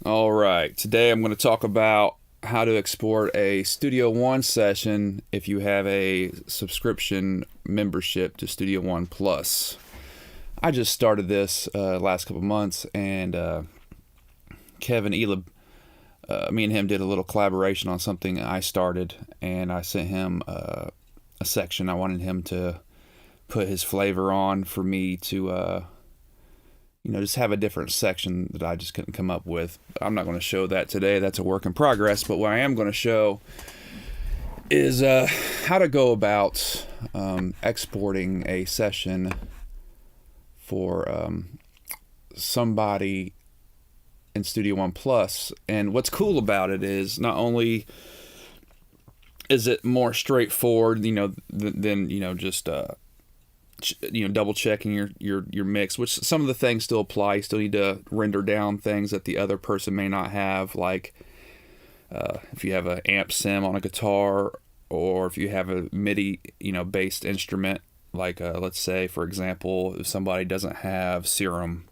All right, today I'm going to talk about how to export a Studio One session if you have a subscription membership to Studio One Plus. I just started this last couple months, and Kevin Elib, me and him did a little collaboration on something I started, and I sent him a section I wanted him to put his flavor on for me to just have a different section that I just couldn't come up with. I'm not going to show that today. That's a work in progress. But what I am going to show is how to go about exporting a session for somebody in Studio One Plus. And what's cool about it is not only is it more straightforward, than just double checking your mix, which some of the things still apply. You still need to render down things that the other person may not have, like if you have an amp sim on a guitar, or if you have a MIDI based instrument, like let's say, for example, if somebody doesn't have Serum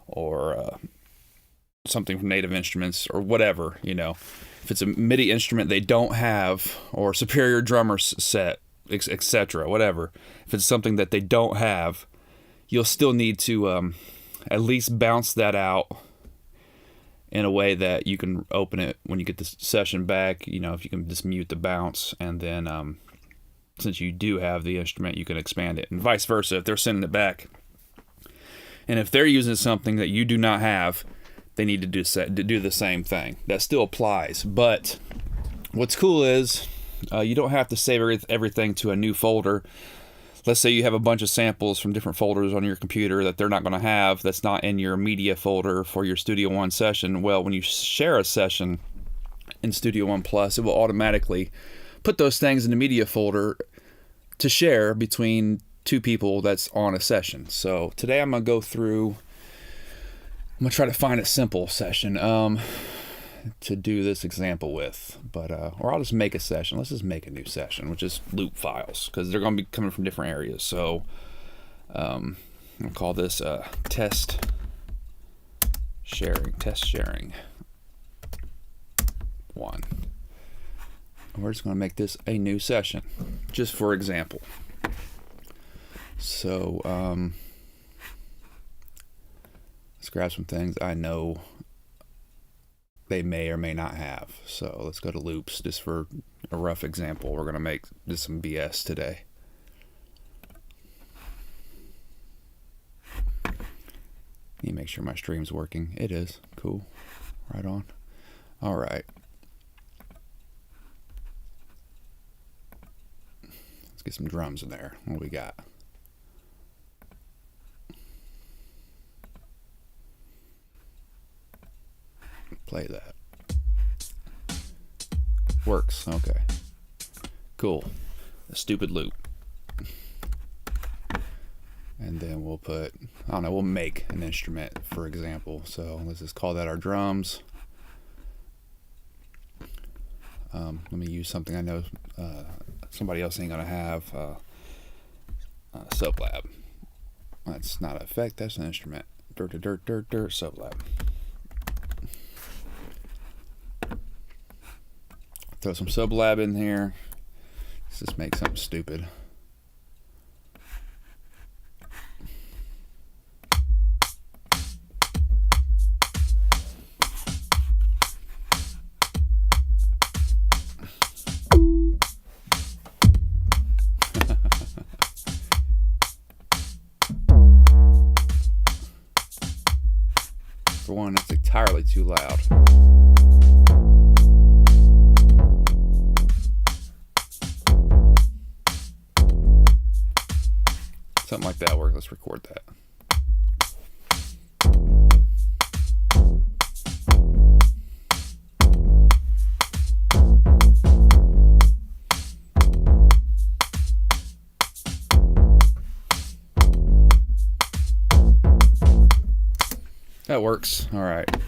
or something from Native Instruments or whatever, if it's a MIDI instrument they don't have, or Superior Drummer set, etc., whatever. If it's something that they don't have, you'll still need to at least bounce that out in a way that you can open it when you get the session back. If you can just mute the bounce, and then since you do have the instrument, you can expand it, and vice versa if they're sending it back. And if they're using something that you do not have, they need to do the same thing. That still applies. But what's cool is you don't have to save everything to a new folder. Let's say you have a bunch of samples from different folders on your computer that they're not going to have, that's not in your media folder for your Studio One session. Well, when you share a session in Studio One Plus, it will automatically put those things in the media folder to share between two people that's on a session. So today I'm going to try to find a simple session to do this example with, but or I'll just make a session. Let's just make a new session with just loop files, because they're going to be coming from different areas. So I'll call this test sharing 1. We're just going to make this a new session, just for example. So let's grab some things I know they may or may not have. So let's go to loops just for a rough example. We're going to make just some BS today. Need to make sure my stream's working. It is. Cool. Right on. All right. Let's get some drums in there. What do we got? Play that. Works. Okay. Cool. A stupid loop. And then we'll we'll make an instrument, for example. So let's just call that our drums. Let me use something I know somebody else ain't gonna have. Sublab. That's not an effect, that's an instrument. Dirt, Sublab. Throw some Sublab in here. Let's just make something stupid. For one, it's entirely too loud. Something like that works. Let's record that. That works. All right. I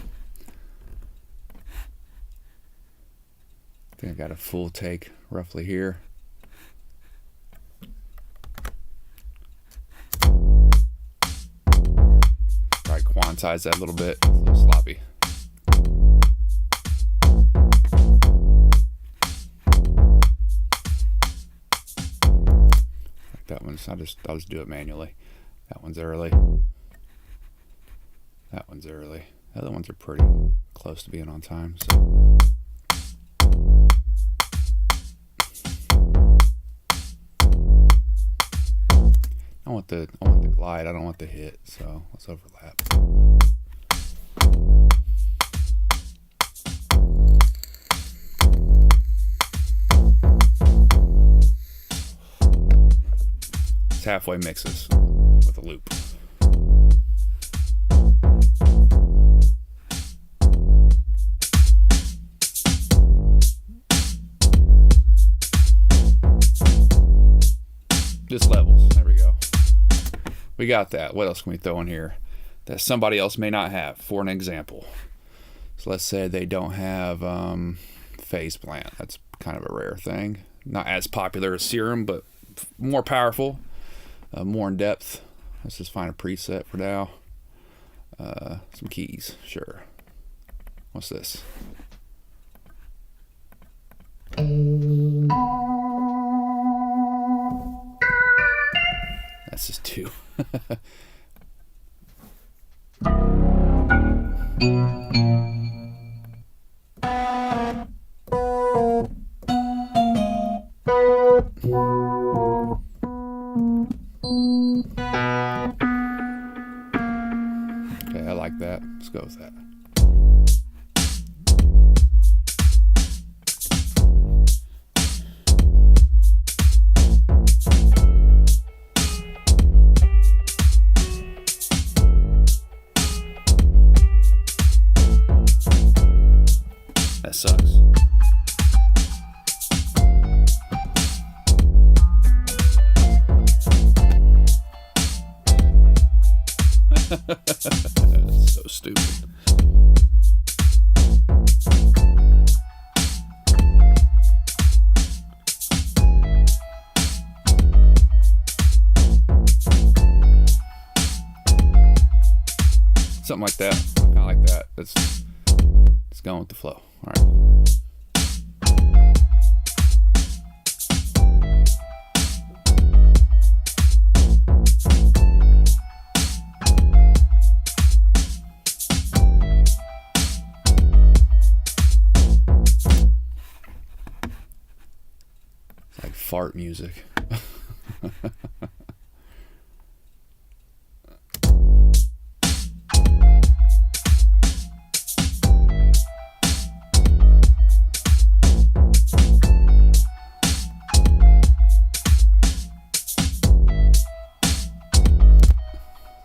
think I got a full take roughly here. Probably quantize that a little bit. It's a little sloppy. That one's, I'll just do it manually. That one's early. That one's early. The other ones are pretty close to being on time, so. I want the glide, I don't want the hit, so let's overlap. It's halfway mixes with a loop. Just levels. There we go. We got that. What else can we throw in here that somebody else may not have? For an example, so let's say they don't have phase plant. That's kind of a rare thing. Not as popular as serum, but more powerful, more in depth. Let's just find a preset for now. Some keys, sure. What's this? That's just 2. Okay, I like that. Let's go with that. That sucks. That's so stupid. Something like that. Kind of like that. It's going with the flow. All right. It's like fart music.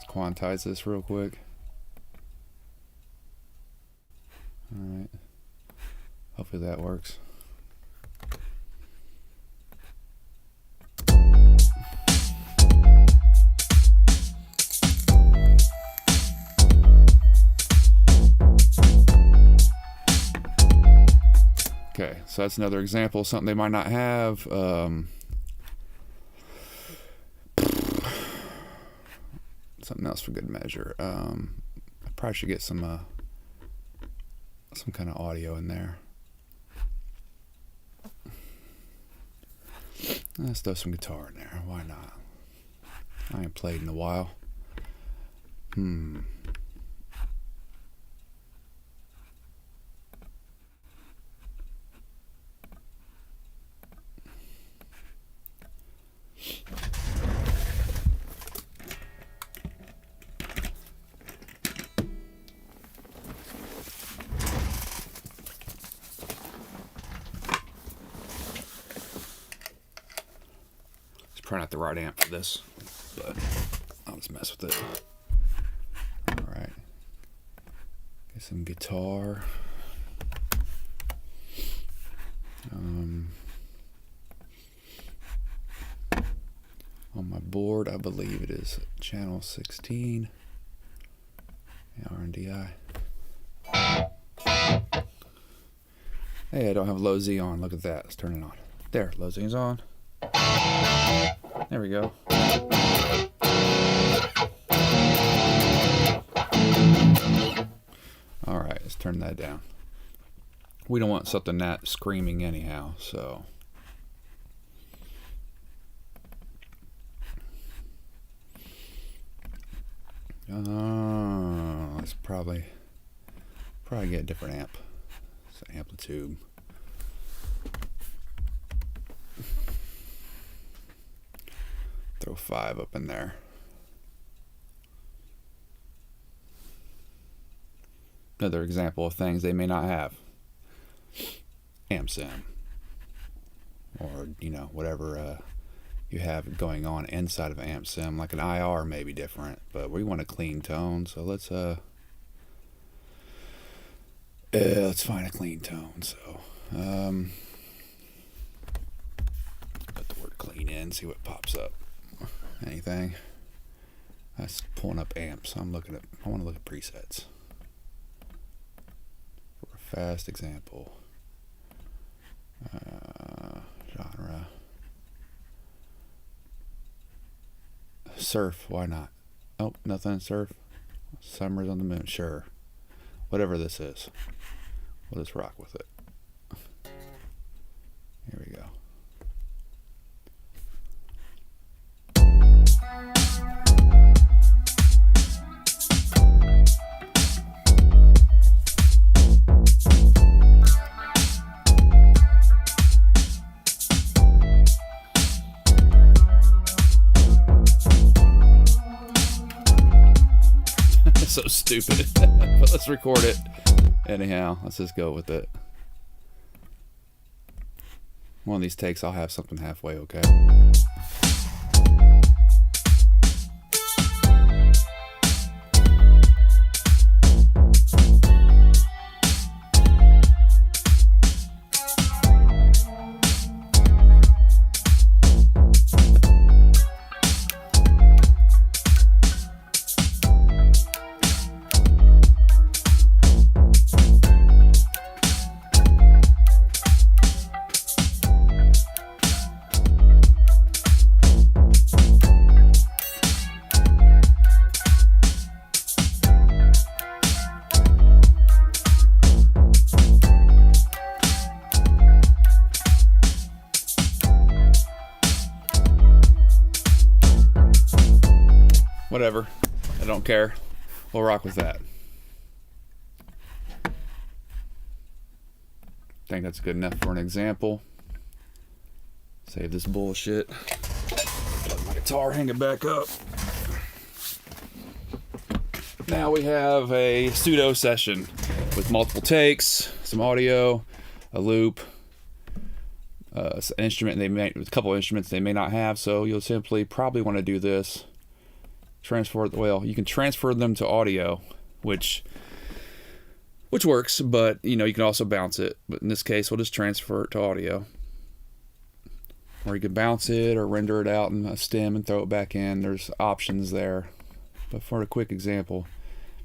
Quantize this real quick. Alright. Hopefully that works. Okay, so that's another example of something they might not have. Something else for good measure. I probably should get some kind of audio in there. Let's throw some guitar in there. Why not? I ain't played in a while. Probably not the right amp for this, but I'll just mess with it. Alright. Get some guitar. On my board, I believe it is channel 16. RNDI. Hey, I don't have low Z on. Look at that. Let's turn it on. There, low Z is on. There we go. Alright, let's turn that down. We don't want something that screaming anyhow, so. Let's probably get a different amp. It's an amplitude. Throw 5 up in there. Another example of things they may not have. Amp sim. Or, whatever you have going on inside of an amp sim. Like an IR may be different, but we want a clean tone, so let's find a clean tone. So put the word clean in, see what pops up. Anything. That's pulling up amps. I want to look at presets. For a fast example. Genre. Surf, why not? Oh, nothing surf. Summers on the moon, sure. Whatever this is. We'll just rock with it. Here we go. So stupid. But let's record it. Anyhow, let's just go with it. One of these takes I'll have something halfway okay. Whatever. I don't care. We'll rock with that. I think that's good enough for an example. Save this bullshit. Plug my guitar, hang it back up. Now we have a pseudo session with multiple takes, some audio, a loop, an instrument a couple of instruments they may not have. So you'll simply probably want to do this. You can transfer them to audio, which works, but you can also bounce it. But in this case, we'll just transfer it to audio. Or you can bounce it or render it out in a stem and throw it back in. There's options there. But for a quick example,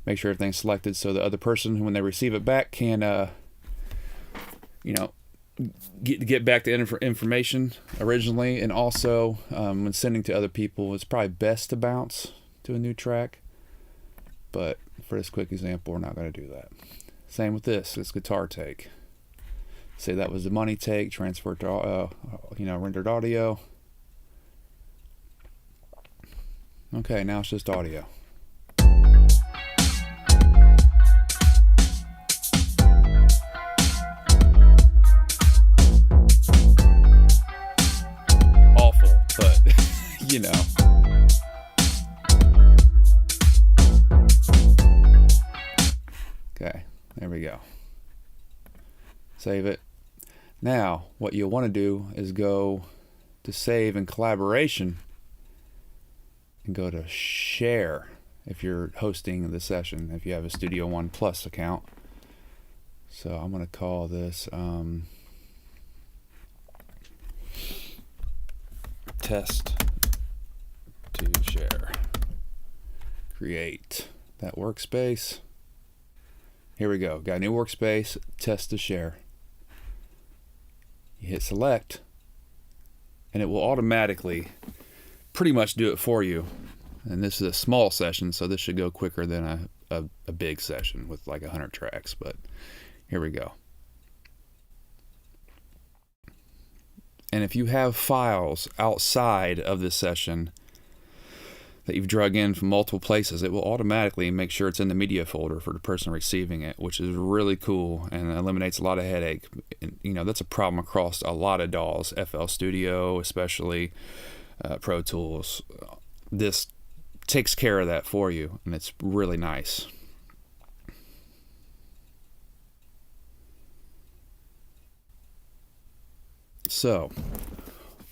make sure everything's selected so the other person, when they receive it back, can get back the information originally. And also, when sending to other people, it's probably best to bounce to a new track, but for this quick example, we're not going to do that. Same with this guitar take. Say that was the money take, transferred to rendered audio. Okay, now it's just audio. Awful, but Okay, there we go. Save it. Now, what you'll want to do is go to save in collaboration and go to share if you're hosting the session, if you have a Studio One Plus account. So I'm going to call this test to share. Create that workspace. Here we go. Got a new workspace, test to share. You hit select, and it will automatically pretty much do it for you. And this is a small session, so this should go quicker than a big session with like 100 tracks. But here we go. And if you have files outside of this session that you've drug in from multiple places, it will automatically make sure it's in the media folder for the person receiving it, which is really cool and eliminates a lot of headache. And, that's a problem across a lot of DAWs, FL Studio, especially Pro Tools. This takes care of that for you, and it's really nice. So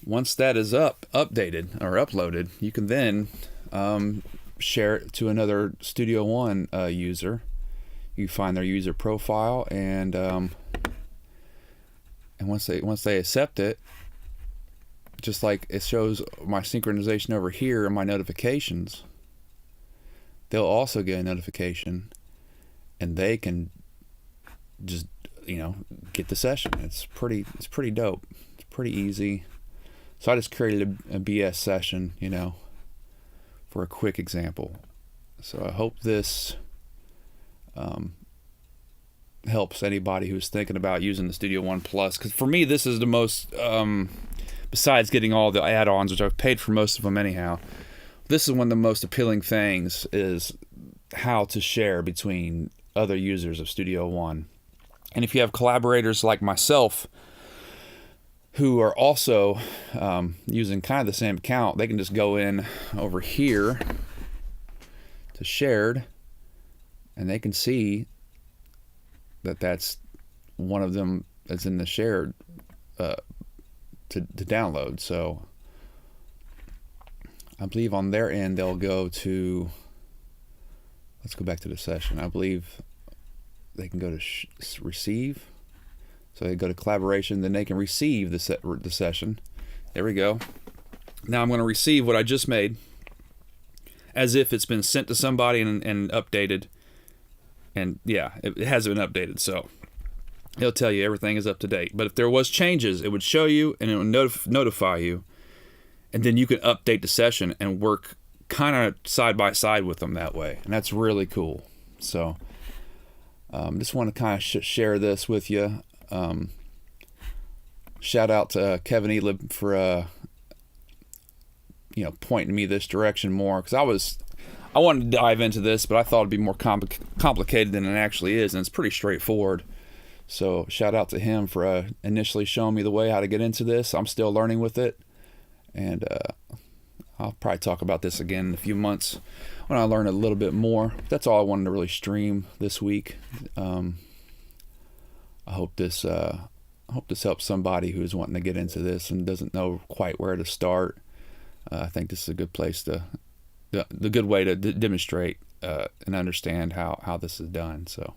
once that is updated or uploaded, you can then share it to another Studio One user. You find their user profile, and once they accept it, just like it shows my synchronization over here in my notifications, they'll also get a notification, and they can just get the session. It's pretty dope. It's pretty easy. So I just created a BS session, for a quick example. So I hope this helps anybody who's thinking about using the Studio One Plus. Because for me, this is the most, besides getting all the add-ons, which I've paid for most of them anyhow, this is one of the most appealing things, is how to share between other users of Studio One. And if you have collaborators like myself who are also using kind of the same account, they can just go in over here to shared, and they can see that that's one of them that's in the shared to download. So I believe on their end they'll go to, let's go back to the session. I believe they can go to receive. So they go to collaboration, then they can receive the session. There we go. Now I'm going to receive what I just made as if it's been sent to somebody and updated. And yeah, it hasn't been updated, so it'll tell you everything is up to date. But if there was changes, it would show you and it would notify you. And then you can update the session and work kind of side by side with them that way. And that's really cool. So just want to kind of share this with you. Shout out to Kevin Elib for pointing me this direction more, because I wanted to dive into this, but I thought it'd be more complicated than it actually is, and it's pretty straightforward. So shout out to him for initially showing me the way how to get into this. I'm still learning with it, and I'll probably talk about this again in a few months when I learn a little bit more. That's all I wanted to really stream this week. I hope this helps somebody who's wanting to get into this and doesn't know quite where to start. I think this is a good place the good way to demonstrate and understand how this is done. So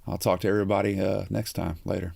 I'll talk to everybody next time. Later.